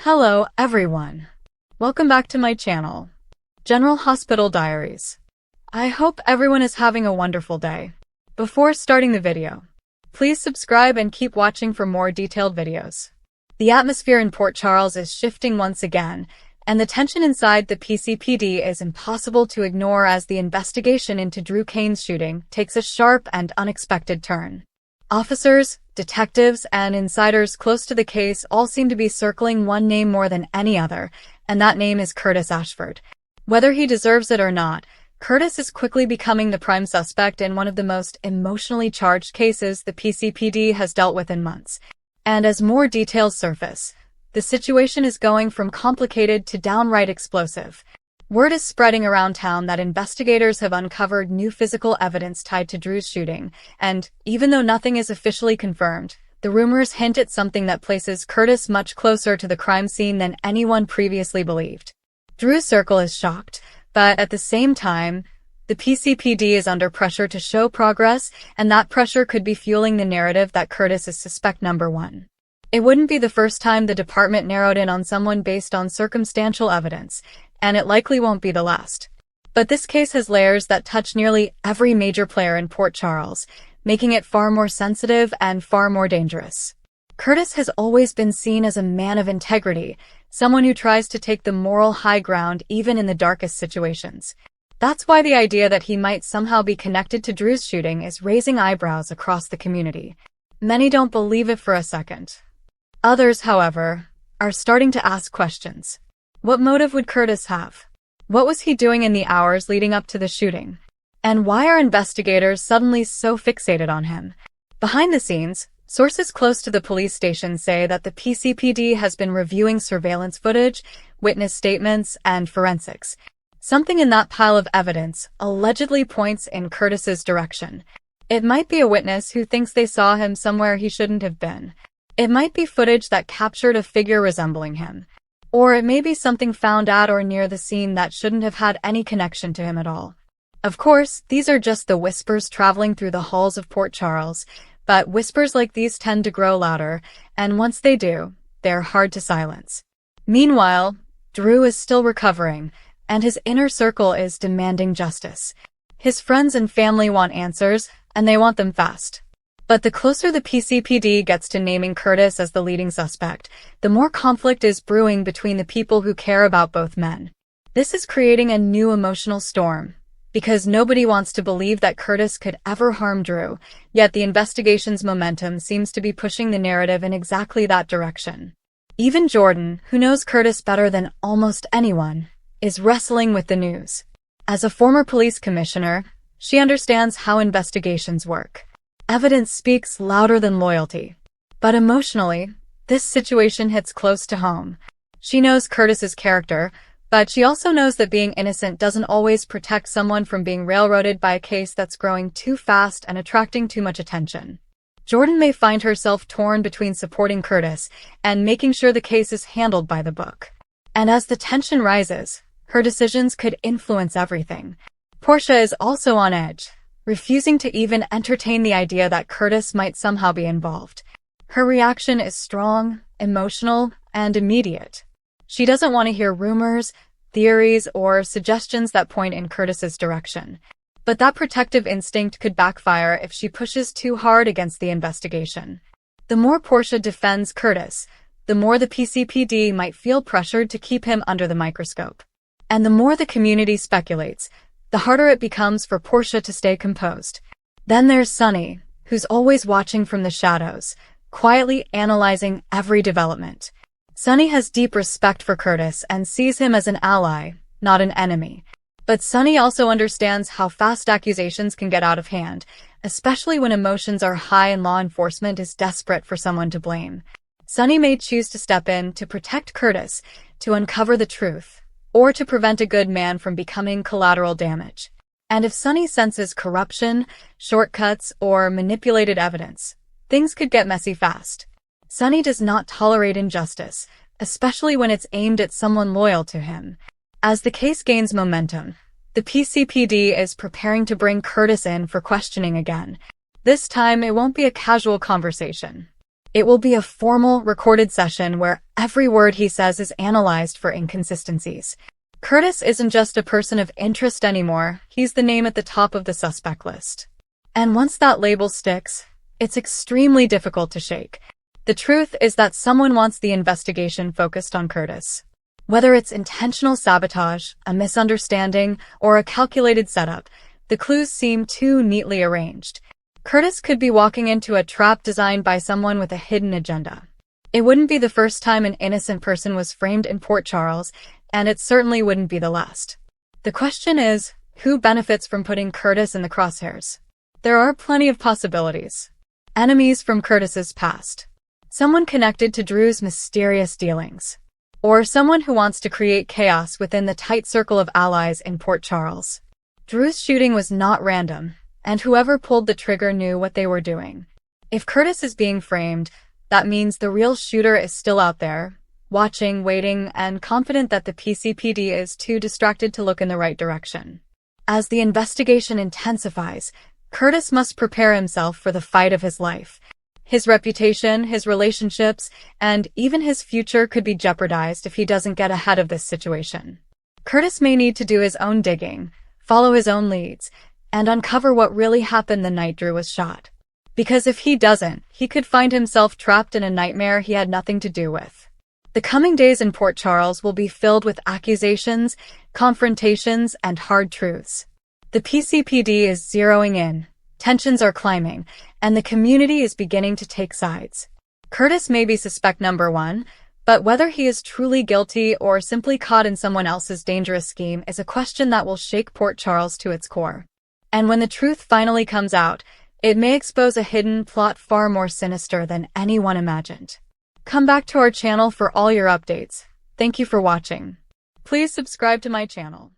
Hello, everyone. Welcome back to my channel, General Hospital Diaries. I hope everyone is having a wonderful day. Before starting the video, please subscribe and keep watching for more detailed videos. The atmosphere in Port Charles is shifting once again, and the tension inside the PCPD is impossible to ignore as the investigation into Drew Cain's shooting takes a sharp and unexpected turn. Officers, detectives, and insiders close to the case all seem to be circling one name more than any other, and that name is Curtis Ashford. Whether he deserves it or not, Curtis is quickly becoming the prime suspect in one of the most emotionally charged cases the PCPD has dealt with in months. And as more details surface, the situation is going from complicated to downright explosive. Word is spreading around town that investigators have uncovered new physical evidence tied to Drew's shooting, and even though nothing is officially confirmed, the rumors hint at something that places Curtis much closer to the crime scene than anyone previously believed. Drew's circle is shocked, but at the same time, the PCPD is under pressure to show progress, and that pressure could be fueling the narrative that Curtis is suspect number one. It wouldn't be the first time the department narrowed in on someone based on circumstantial evidence, and it likely won't be the last. But this case has layers that touch nearly every major player in Port Charles, making it far more sensitive and far more dangerous. Curtis has always been seen as a man of integrity, someone who tries to take the moral high ground even in the darkest situations. That's why the idea that he might somehow be connected to Drew's shooting is raising eyebrows across the community. Many don't believe it for a second. Others, however, are starting to ask questions. What motive would Curtis have? What was he doing in the hours leading up to the shooting? And why are investigators suddenly so fixated on him? Behind the scenes, sources close to the police station say that the PCPD has been reviewing surveillance footage, witness statements, and forensics. Something in that pile of evidence allegedly points in Curtis's direction. It might be a witness who thinks they saw him somewhere he shouldn't have been. It might be footage that captured a figure resembling him. Or it may be something found at or near the scene that shouldn't have had any connection to him at all. Of course, these are just the whispers traveling through the halls of Port Charles, but whispers like these tend to grow louder, and once they do, they're hard to silence. Meanwhile, Drew is still recovering, and his inner circle is demanding justice. His friends and family want answers, and they want them fast. But the closer the PCPD gets to naming Curtis as the leading suspect, the more conflict is brewing between the people who care about both men. This is creating a new emotional storm, because nobody wants to believe that Curtis could ever harm Drew, yet the investigation's momentum seems to be pushing the narrative in exactly that direction. Even Jordan, who knows Curtis better than almost anyone, is wrestling with the news. As a former police commissioner, she understands how investigations work. Evidence speaks louder than loyalty. But emotionally, this situation hits close to home. She knows Curtis's character, but she also knows that being innocent doesn't always protect someone from being railroaded by a case that's growing too fast and attracting too much attention. Jordan may find herself torn between supporting Curtis and making sure the case is handled by the book. And as the tension rises, her decisions could influence everything. Portia is also on edge, refusing to even entertain the idea that Curtis might somehow be involved. Her reaction is strong, emotional, and immediate. She doesn't want to hear rumors, theories, or suggestions that point in Curtis's direction. But that protective instinct could backfire if she pushes too hard against the investigation. The more Portia defends Curtis, the more the PCPD might feel pressured to keep him under the microscope. And the more the community speculates, the harder it becomes for Portia to stay composed. Then there's Sunny, who's always watching from the shadows, quietly analyzing every development. Sunny has deep respect for Curtis and sees him as an ally, not an enemy. But Sunny also understands how fast accusations can get out of hand, especially when emotions are high and law enforcement is desperate for someone to blame. Sunny may choose to step in to protect Curtis, to uncover the truth, or to prevent a good man from becoming collateral damage. And if Sunny senses corruption, shortcuts, or manipulated evidence, things could get messy fast. Sunny does not tolerate injustice, especially when it's aimed at someone loyal to him. As the case gains momentum, the PCPD is preparing to bring Curtis in for questioning again. This time, it won't be a casual conversation. It will be a formal, recorded session where every word he says is analyzed for inconsistencies. Curtis isn't just a person of interest anymore, he's the name at the top of the suspect list. And once that label sticks, it's extremely difficult to shake. The truth is that someone wants the investigation focused on Curtis. Whether it's intentional sabotage, a misunderstanding, or a calculated setup, the clues seem too neatly arranged. Curtis could be walking into a trap designed by someone with a hidden agenda. It wouldn't be the first time an innocent person was framed in Port Charles, and it certainly wouldn't be the last. The question is, who benefits from putting Curtis in the crosshairs? There are plenty of possibilities. Enemies from Curtis's past. Someone connected to Drew's mysterious dealings. Or someone who wants to create chaos within the tight circle of allies in Port Charles. Drew's shooting was not random, and whoever pulled the trigger knew what they were doing. If Curtis is being framed, that means the real shooter is still out there, watching, waiting, and confident that the PCPD is too distracted to look in the right direction. As the investigation intensifies, Curtis must prepare himself for the fight of his life. His reputation, his relationships, and even his future could be jeopardized if he doesn't get ahead of this situation. Curtis may need to do his own digging, follow his own leads, and uncover what really happened the night Drew was shot. Because if he doesn't, he could find himself trapped in a nightmare he had nothing to do with. The coming days in Port Charles will be filled with accusations, confrontations, and hard truths. The PCPD is zeroing in, tensions are climbing, and the community is beginning to take sides. Curtis may be suspect number one, but whether he is truly guilty or simply caught in someone else's dangerous scheme is a question that will shake Port Charles to its core. And when the truth finally comes out, it may expose a hidden plot far more sinister than anyone imagined. Come back to our channel for all your updates. Thank you for watching. Please subscribe to my channel.